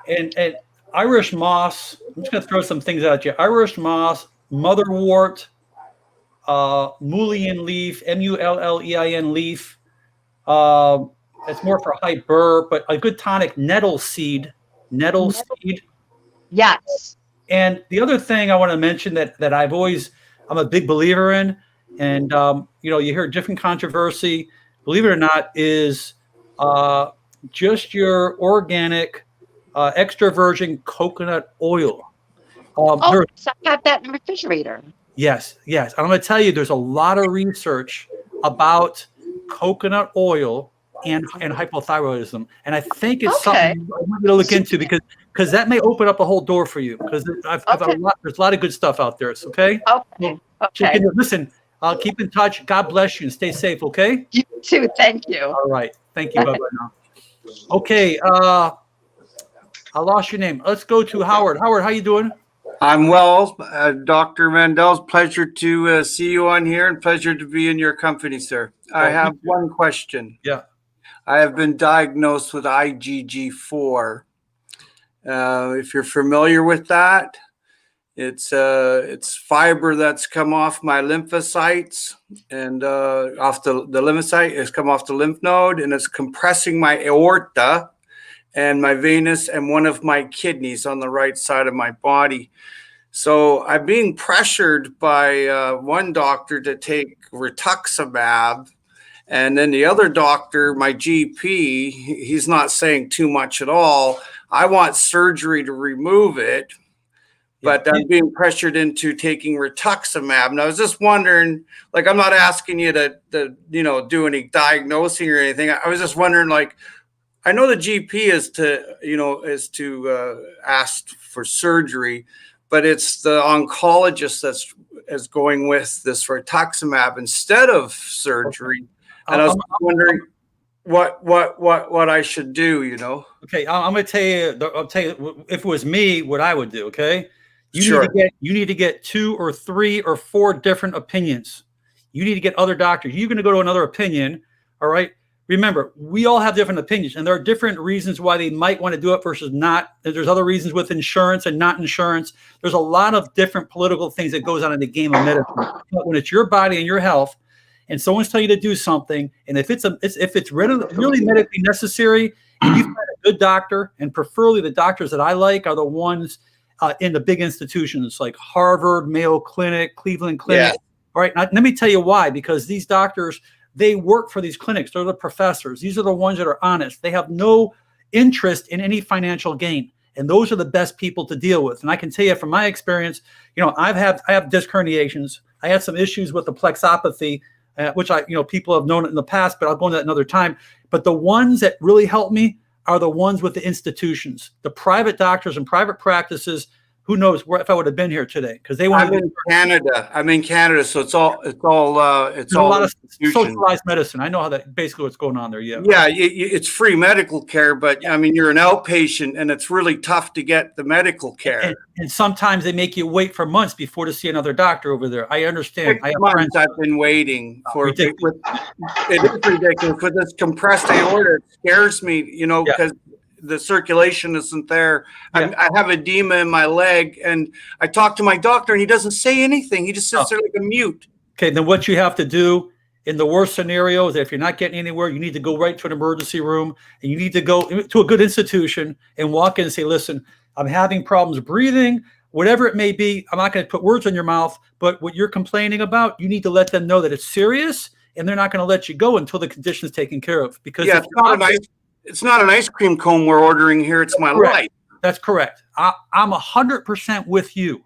And Irish moss. I'm just going to throw some things at you. Irish moss, motherwort, mullein leaf, mullein leaf. It's more for high burr, but a good tonic, nettle seed. Yes. And the other thing I want to mention that I'm a big believer in, and you hear different controversy, believe it or not, is just your organic extra virgin coconut oil. I got that in the refrigerator. Yes. I'm going to tell you, there's a lot of research about coconut oil and hypothyroidism, and I think it's something I want you to look into because that may open up a whole door for you. Because there's a lot of good stuff out there. Okay. Okay. Listen, keep in touch. God bless you and stay safe. Okay. You too. Thank you. All right. Thank you. Bye bye now. Okay. I lost your name. Let's go to Howard. Howard, how you doing? I'm well, Dr. Mandell. Pleasure to see you on here and pleasure to be in your company, sir. I have one question. Yeah. I have been diagnosed with IgG4. If you're familiar with that, it's fiber that's come off my lymphocytes and off the lymphocyte. It's come off the lymph node and it's compressing my aorta and my venous and one of my kidneys on the right side of my body. So I'm being pressured by one doctor to take rituximab, and then the other doctor, my GP, he's not saying too much at all. I want surgery to remove it, but I'm being pressured into taking rituximab. And I was just wondering, like, I'm not asking you to do any diagnosing or anything. I was just wondering, like, I know the GP is to ask for surgery, but it's the oncologist that's going with this rituximab instead of surgery. And I was wondering what I should do, Okay, I'm going to tell you. I'll tell you if it was me, what I would do. Okay, you need to get 2 or 3 or 4 different opinions. You need to get other doctors. You're going to go to another opinion. All right. Remember, we all have different opinions, and there are different reasons why they might want to do it versus not. There's other reasons with insurance and not insurance. There's a lot of different political things that goes on in the game of medicine. But when it's your body and your health, and someone's telling you to do something, and if it's really medically necessary, and you find a good doctor, and preferably the doctors that I like are the ones in the big institutions like Harvard, Mayo Clinic, Cleveland Clinic. Yeah. All right, now, let me tell you why. Because these doctors, they work for these clinics. They're the professors. These are the ones that are honest. They have no interest in any financial gain. And those are the best people to deal with. And I can tell you from my experience, I have disc herniations. I had some issues with the plexopathy, which people have known it in the past, but I'll go into that another time. But the ones that really help me are the ones with the institutions, the private doctors and private practices. Who knows where if I would have been here today, because they want I'm in Canada. I'm in Canada, so it's all there's a lot of institutions. socialized medicine. I know how that basically what's going on there. Yeah. Yeah, it's free medical care, but I mean, you're an outpatient, and it's really tough to get the medical care. And sometimes they make you wait for months before to see another doctor over there. I understand. 6 months I've been waiting for. It is ridiculous. With this compressed aorta, it scares me, you know, because the circulation isn't there. I have edema in my leg, and I talk to my doctor, and he doesn't say anything. He just sits there like a mute. Okay, then what you have to do in the worst scenario is if you're not getting anywhere, you need to go right to an emergency room, and you need to go to a good institution and walk in and say, listen, I'm having problems breathing, whatever it may be. I'm not going to put words in your mouth, but what you're complaining about, you need to let them know that it's serious, and they're not going to let you go until the condition is taken care of. Because it's not an ice cream cone we're ordering here. It's my life. That's correct. I'm 100% with you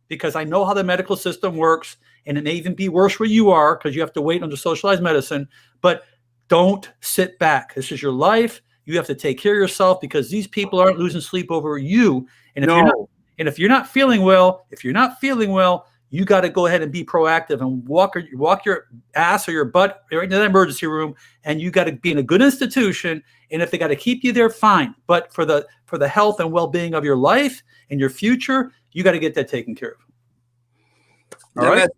because I know how the medical system works, and it may even be worse where you are because you have to wait under socialized medicine. But don't sit back. This is your life. You have to take care of yourself because these people aren't losing sleep over you. And if you're not feeling well, you got to go ahead and be proactive and walk your ass or your butt right into the emergency room, and you got to be in a good institution. And if they got to keep you there, fine. But for the health and well-being of your life and your future, you got to get that taken care of. All right.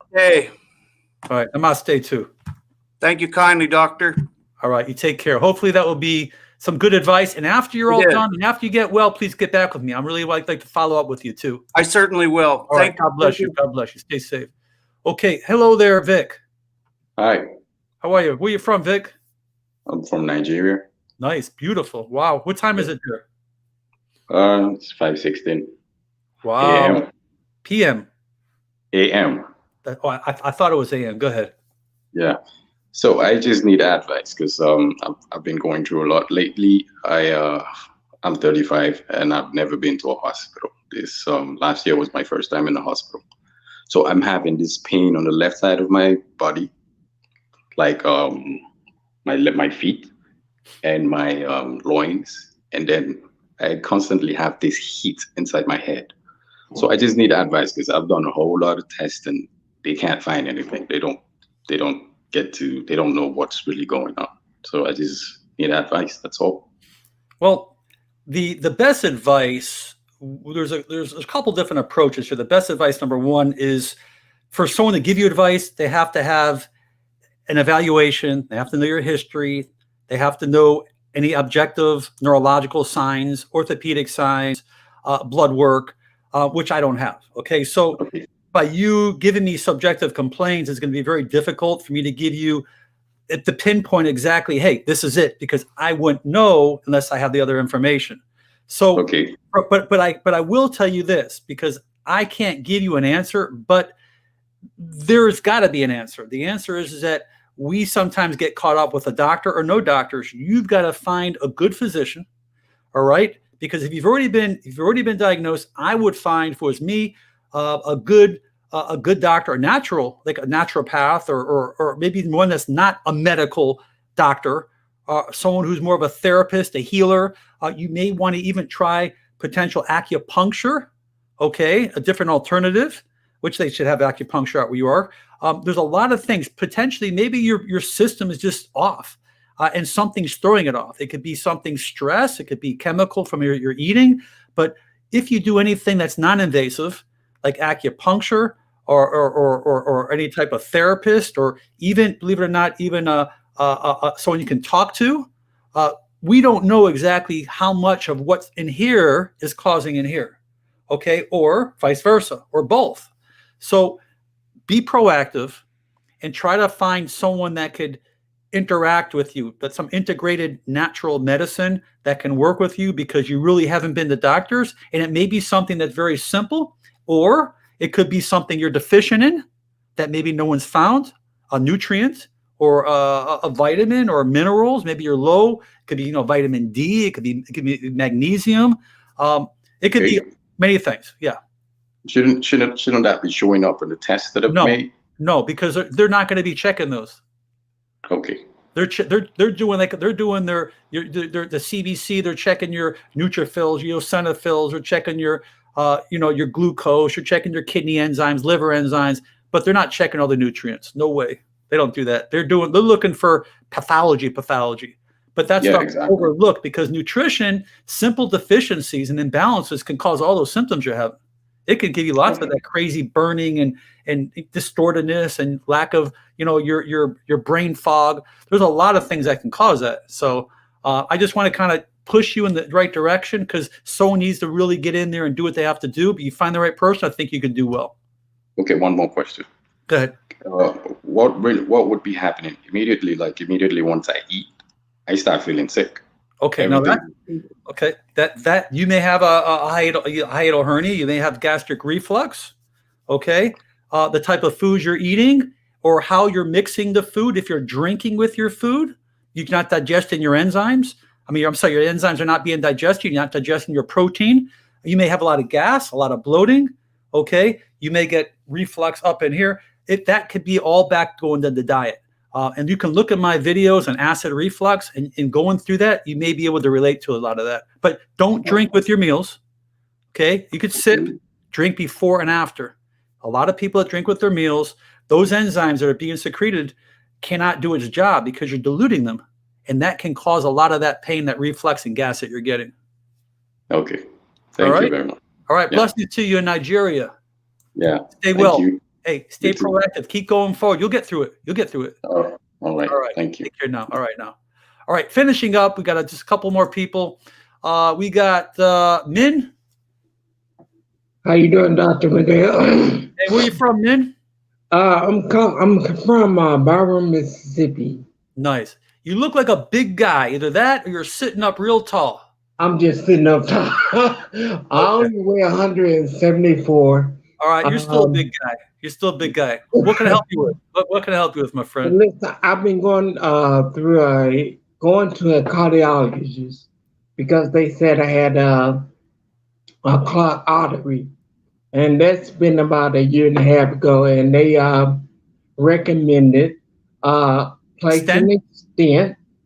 All right. Namaste too. Thank you kindly, doctor. All right. You take care. Hopefully that will be some good advice. And after you're all done and after you get well, please get back with me. I'm really like to follow up with you too. I certainly will. All right. God bless you. God bless you. Stay safe. Okay. Hello there, Vic. Hi. How are you? Where are you from, Vic? I'm from Nigeria. Nice. Beautiful. Wow. What time is it there? It's 5:16. Wow. AM. PM. AM. I thought it was AM. Go ahead. Yeah. So I just need advice because I've been going through a lot lately. I'm 35 and I've never been to a hospital. This last year was my first time in the hospital. So I'm having this pain on the left side of my body, like my feet and my loins, and then I constantly have this heat inside my head. So I just need advice because I've done a whole lot of tests and they can't find anything. They don't know what's really going on. So I just need advice. That's all. Well, the best advice, there's a couple different approaches here. The best advice, number one, is for someone to give you advice, they have to have an evaluation. They have to know your history. They have to know any objective neurological signs, orthopedic signs, blood work, which I don't have. Okay. So by you giving me subjective complaints, it's going to be very difficult for me to give you at the pinpoint exactly, hey, this is it, because I wouldn't know unless I have the other information. So, but I will tell you this, because I can't give you an answer, but there's got to be an answer. The answer is that we sometimes get caught up with a doctor or no doctors. You've got to find a good physician. All right. Because if you've already been diagnosed, I would find, if it was me, a good doctor, like a naturopath, or maybe one that's not a medical doctor, someone who's more of a therapist, a healer. You may want to even try potential acupuncture. Okay, a different alternative, which they should have acupuncture out where you are. There's a lot of things. Potentially, maybe your system is just off. And something's throwing it off. It could be something stress. It could be chemical from your eating. But if you do anything that's non-invasive, like acupuncture or any type of therapist, or even, believe it or not, even someone you can talk to, we don't know exactly how much of what's in here is causing in here. Okay, or vice versa, or both. So be proactive and try to find someone that could interact with you, that's some integrated natural medicine that can work with you, because you really haven't been to doctors. And it may be something that's very simple, or it could be something you're deficient in that maybe no one's found, a nutrient or a vitamin or minerals. Maybe you're low. It could be, vitamin D. It could be magnesium. It could be many things. Yeah. Shouldn't that be showing up in the tests that have made? No, because they're not going to be checking those. Okay. They're doing their the CBC. They're checking your neutrophils, your eosinophils. They're checking your your glucose. You're checking your kidney enzymes, liver enzymes, but they're not checking all the nutrients. No way. They don't do that. They're looking for pathology. But that's overlooked because nutrition, simple deficiencies and imbalances can cause all those symptoms you have. It can give you lots of that crazy burning and distortedness and lack of, your brain fog. There's a lot of things that can cause that. So I just want to kind of push you in the right direction because someone needs to really get in there and do what they have to do. But you find the right person, I think you can do well. Okay, one more question. Go ahead. What would be happening immediately? Like immediately once I eat, I start feeling sick. Okay, now that you may have a hiatal hernia, you may have gastric reflux. Okay, the type of food you're eating or how you're mixing the food. If you're drinking with your food, you're not digesting your enzymes. Your enzymes are not being digested. You're not digesting your protein. You may have a lot of gas, a lot of bloating. Okay, you may get reflux up in here. That could be all back going to the diet. And you can look at my videos on acid reflux and going through that, you may be able to relate to a lot of that. But don't drink with your meals. Okay, you could sip, drink before and after. A lot of people that drink with their meals, those enzymes that are being secreted cannot do its job because you're diluting them. And that can cause a lot of that pain, that reflux and gas that you're getting. Okay. Thank you very much. All right. Blessings to you in Nigeria. Yeah. Stay well. Hey, stay proactive. Keep going forward. You'll get through it. All right. Thank you. Take care now. All right. Finishing up, we got just a couple more people. We got Min. How you doing, Dr. Mandell? Hey, where you from, Min? I'm from Byron, Mississippi. Nice. You look like a big guy. Either that or you're sitting up real tall. I'm just sitting up tall. I only weigh 174. All right, you're still a big guy. What can I help you with? What can I help you with, my friend? Listen, I've been going going to a cardiologist because they said I had a clogged artery, and that's been about 1.5 years ago. And they recommended placing a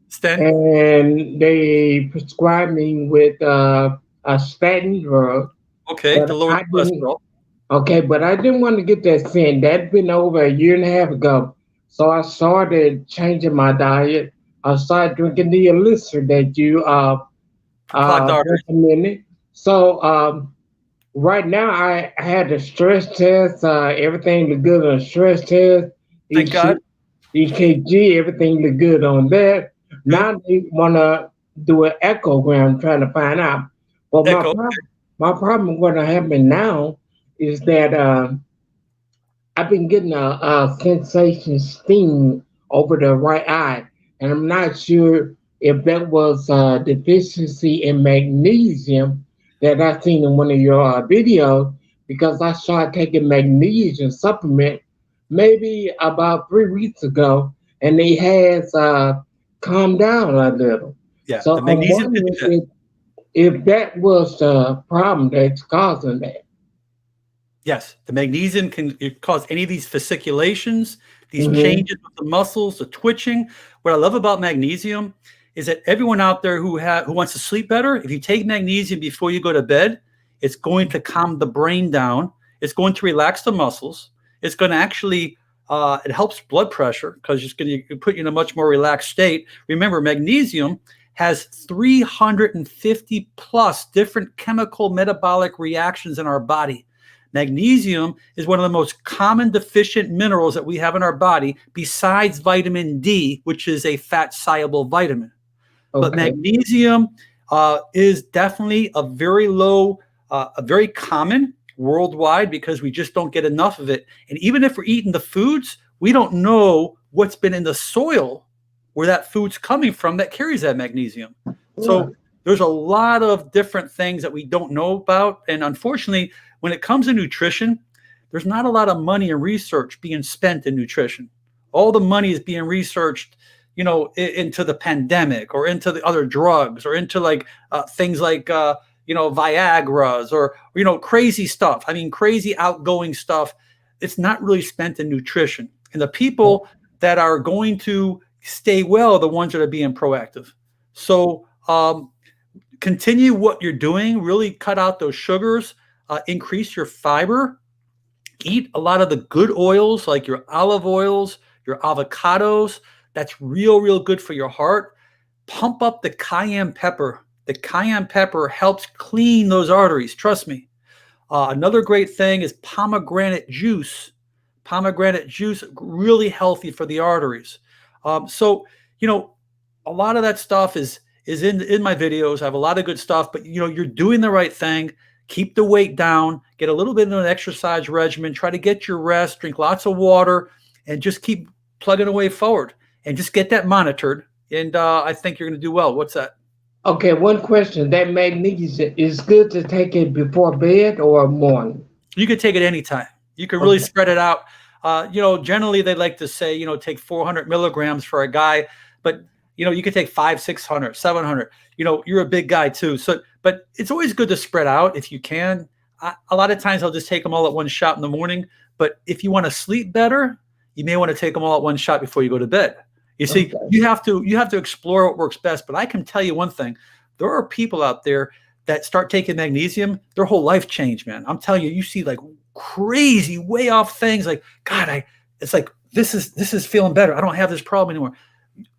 stent, and they prescribed me with a statin drug. Okay, to lower cholesterol. Okay, but I didn't want to get that stent. That'd been over 1.5 years ago. So I started changing my diet. I started drinking the elixir that you recommended. So right now I had a stress test. Everything looked good on the stress test. Thank God. EKG, everything looked good on that. Now they want to do an echogram, trying to find out. But my problem, what happened now, is that I've been getting a sensation sting over the right eye, and I'm not sure if that was a deficiency in magnesium that I seen in one of your videos, because I started taking magnesium supplement maybe about 3 weeks ago, and it has calmed down a little. Yeah, so I'm wondering if that was the problem that's causing that. Yes, the magnesium can cause any of these fasciculations, these changes with the muscles, the twitching. What I love about magnesium is that everyone out there who wants to sleep better, if you take magnesium before you go to bed, it's going to calm the brain down. It's going to relax the muscles. It's going to actually, it helps blood pressure because it's going to put you in a much more relaxed state. Remember, magnesium has 350 plus different chemical metabolic reactions in our body. Magnesium is one of the most common deficient minerals that we have in our body, besides vitamin D, which is a fat-soluble vitamin. Okay. But magnesium is definitely a very very common worldwide because we just don't get enough of it. And even if we're eating the foods, we don't know what's been in the soil where that food's coming from that carries that magnesium. Yeah. So there's a lot of different things that we don't know about. And unfortunately, when it comes to nutrition, there's not a lot of money and research being spent in nutrition. All the money is being researched, into the pandemic or into the other drugs or into things like, Viagra's or, crazy stuff. I mean, crazy outgoing stuff. It's not really spent in nutrition. And the people that are going to stay well are the ones that are being proactive. So continue what you're doing. Really cut out those sugars. Increase your fiber. Eat a lot of the good oils like your olive oils, your avocados. That's real good for your heart. Pump up the cayenne pepper. The cayenne pepper helps clean those arteries. Trust me. Another great thing is pomegranate juice. Pomegranate juice, really healthy for the arteries. So, a lot of that stuff is in my videos. I have a lot of good stuff, but you're doing the right thing. Keep the weight down, get a little bit of an exercise regimen, try to get your rest, drink lots of water, and just keep plugging away forward and just get that monitored. And I think you're going to do well. What's that? Okay, one question. That magnesium is good to take it before bed or morning? You could take it anytime. You can really spread it out. Generally they like to say, take 400 milligrams for a guy, but you could take 500, 600, 700. You're a big guy too. So, but it's always good to spread out if you can. A lot of times I'll just take them all at one shot in the morning. But if you want to sleep better, you may want to take them all at one shot before you go to bed. You see, you have to explore what works best. But I can tell you one thing: there are people out there that start taking magnesium, their whole life changed, man. I'm telling you, you see like crazy, way off things. Like, God, it's like this is feeling better. I don't have this problem anymore.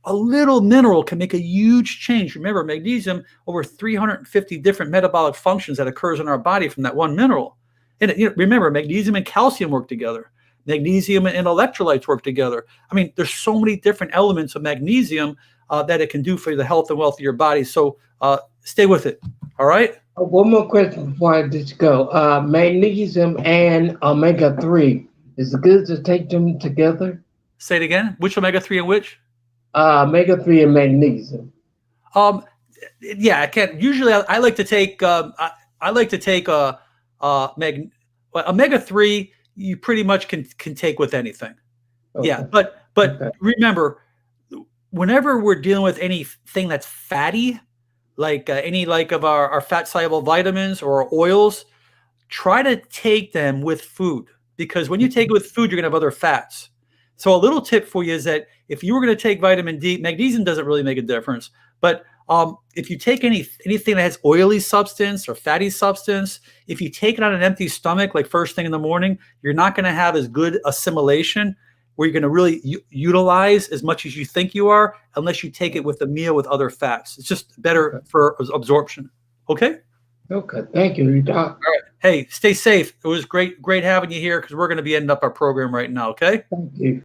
A little mineral can make a huge change. Remember, magnesium, over 350 different metabolic functions that occurs in our body from that one mineral. And remember, magnesium and calcium work together. Magnesium and electrolytes work together. I mean, there's so many different elements of magnesium that it can do for the health and wealth of your body. So stay with it. All right? One more question before I just go. Magnesium and omega-3, is it good to take them together? Say it again. Which omega-3 and which? Omega-3 and magnesium. Yeah, I can't. Usually, I like to take. I like to take omega-3. You pretty much can take with anything. Okay. Yeah, but remember, whenever we're dealing with anything that's fatty, like any of our fat soluble vitamins or oils, try to take them with food, because when you take it with food, you're gonna have other fats. So a little tip for you is that if you were going to take vitamin D, magnesium doesn't really make a difference. But if you take anything that has oily substance or fatty substance, if you take it on an empty stomach, like first thing in the morning, you're not going to have as good assimilation where you're going to really utilize as much as you think you are, unless you take it with a meal with other fats. It's just better for absorption. Okay? Okay. Thank you, Doc. All right. Hey, stay safe. It was great having you here, because we're going to be ending up our program right now. Okay? Thank you.